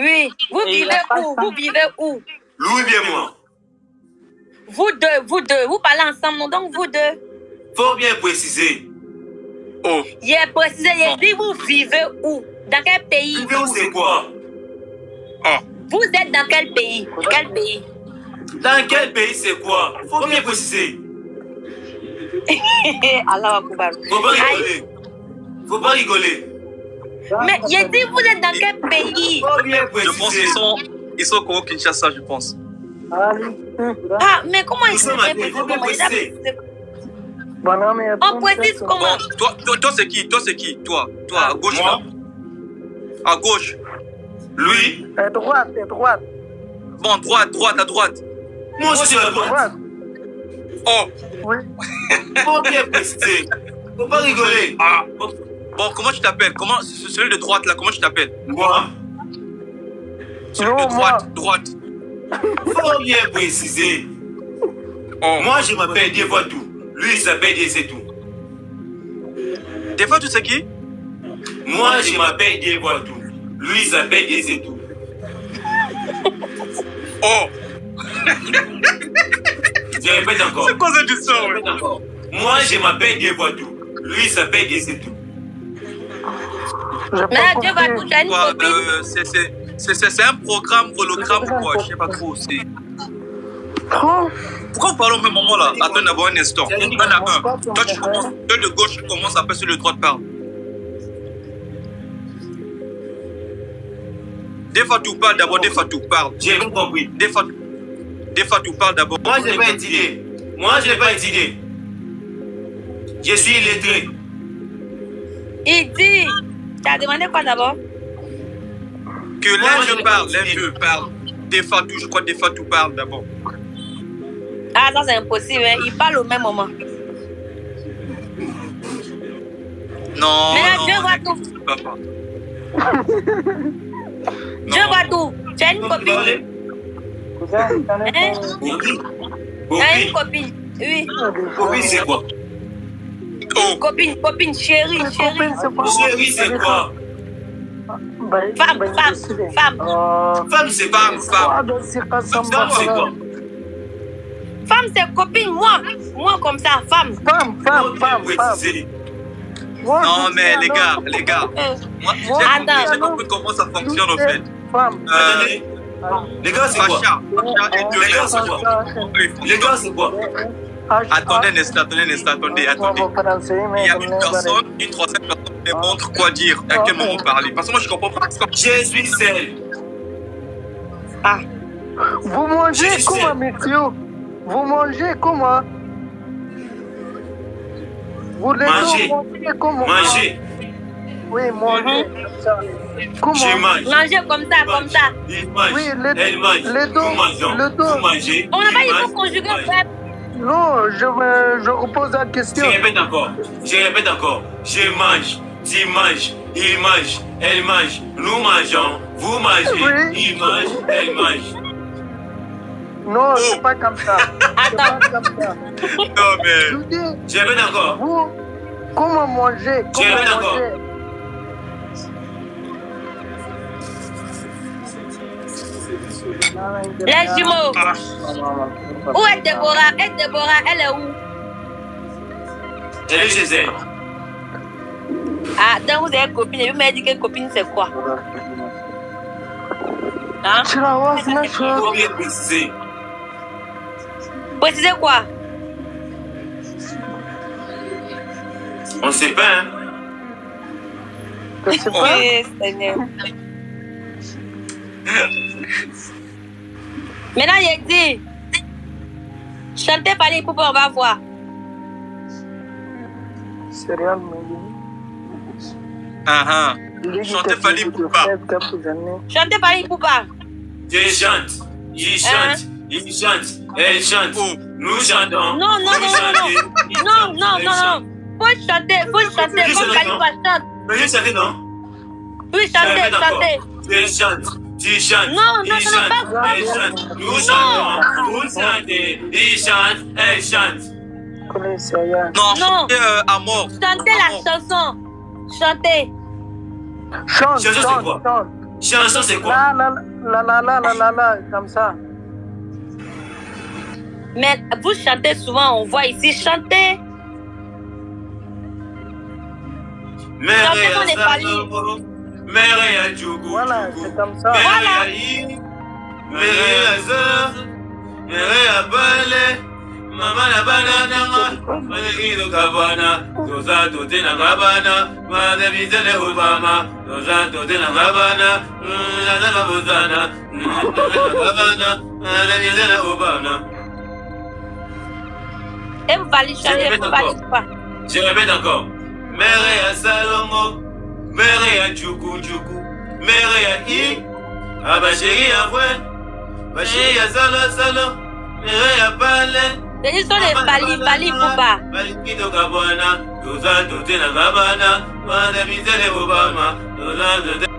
Oui. Vous vivez où? Vous vivez où? Louis bien moi. Vous deux. Vous parlez ensemble, non? Donc vous deux. Faut bien préciser. Oh. J'ai précisé, j'ai dit vous vivez où? Dans quel pays? Vivez où c'est quoi? Oh. Vous êtes dans quel pays? Quel pays? Dans quel pays c'est quoi? Faut bien préciser. Allah Akbar. Faut pas rigoler. Faut pas rigoler. Mais j'ai dit vous êtes dans quel pays? Faut bien Je pense préciser. qu'ils sont au Congo Kinshasa, je pense. Ah, mais comment Nous ils sommes à Dieu, faut bien préciser. On précise comment? Bon, toi c'est qui? Toi c'est qui? Toi, à gauche là. À gauche. Lui. Droite. Bon, à droite. Moi je suis à droite. Oh. Oui. Faut bien préciser. Faut pas rigoler. Ah. Bon, comment tu t'appelles? Comment celui de droite là, comment tu t'appelles? Moi. Celui de droite. Faut bien préciser. Oh. Moi je m'appelle Diévoitou. Lui il s'appelle Diezetou. Des fois, tu sais qui? Moi je m'appelle Diévoitou. Lui il s'appelle Diezetou. Oh. Je répète encore. C'est quoi cette histoire? Je répète encore. Moi je m'appelle Diévoitou. Lui il s'appelle Diezetou. Mais Dieu va tout, tu as une copine. C'est un programme hologramme ou quoi? Je sais pas trop. Pourquoi vous parlez au même moment là? Attends d'abord un instant. Un à un. Toi tu commences, celui de gauche commence, après celui de droite parle. Des fois tu parles d'abord, des fois tu parles. J'ai bien compris. Des fois tu parles d'abord. Moi je n'ai pas d'idée. Moi je n'ai pas d'idée. Je suis illettré. Il dit. Tu as demandé quoi d'abord? Que l'un je parle, l'un je parle. Des fois tu, je crois des fois tu parles d'abord. Ah, ça c'est impossible, hein. Ils parlent au même moment. Non. Mais là, non, Dieu voit tout. Dieu voit tout. Tu as une copine? Hein? Tu as une copine? Oui. Copine c'est quoi? Oh. Copine, chérie. Chérie c'est quoi? Femme. Femme c'est femme. Femme c'est quoi? Femme, c'est copine, moi comme ça, femme. Femme. Préciser. Non mais les gars, moi j'ai Attends. compris comment ça fonctionne en fait. Attendez. Les gars c'est quoi? Facha et deux Les gars c'est quoi? Les gars c'est quoi? Attendez un instant, attendez. Il y a une personne, une troisième personne qui montre quoi dire, à quel moment parler. Parce que moi je comprends pas. Je suis seul. Ah. Vous mangez comment, monsieur? Vous mangez comment? Vous les Manger. mangez comment? Manger. Oui, manger. Comment? Je mange. Manger comme ça. Il mange. Oui, Elle mange. le dos, Nous mangeons. le dos. Vous mangez. On n'a pas il dit mange, pour conjuguer il mange. frère. Non, je repose la question. Je répète encore. Je mange. Tu manges. Il mange. Elle mange. Nous mangeons. Vous mangez. Oui. Il mange. Elle mange. Non, c'est pas comme ça. C'est pas comme ça. Non mais. Je vous dis, Je répète encore. vous, comment manger? Je répète encore. Les jumeaux. Où est Déborah? Elle est où? Elle est chez elle. Ah, donc vous avez copine. Et vous m'avez dit que copine c'est quoi? Hein? Faut bien préciser. Précisez quoi? On ne sait pas, hein. Je sais pas. Oui, Seigneur. Maintenant, il dit, chantez par les poupées, on va voir. C'est réel, mais... Chantez Fally Ipupa. Chantez par les poupées. Je chante. Il chante. Il chante. Elle chante. Nous chantons. Non. Faut chanter. Faut Khalifa chante. Mais je chante, non? Oui, chantez. Je chante. Tu chantes. Non, Il chante. pas. Elle chante. Nous chantons. Vous chantez. Il chante. Elle chante. Non, Non. chantez à mort. Chantez la chanson. Chantez. Chante, Chanson, c'est quoi? Chanson, c'est quoi? La, comme ça. Mais vous chantez souvent, on voit ici chanter. Chantez dans les paliers. Voilà, c'est comme ça. Voilà. Mama la banana, Malikido Cabana, Rosato de la Gabana, Madame de Obama, Rosato de la Gabana, la Bozana, Gabana, Madame de la Obama. Et vous allez chanter, vous allez pas. Je répète encore. Mere à Salongo, Mere à Djoukou, Mere à I, Abacheri à Fouet, Bacheri à Salo, Mere à Palais. Ce sont les Bali Bouba. Malikido Cabana, Rosato de la Gabana, Madame de Obama, Rosato de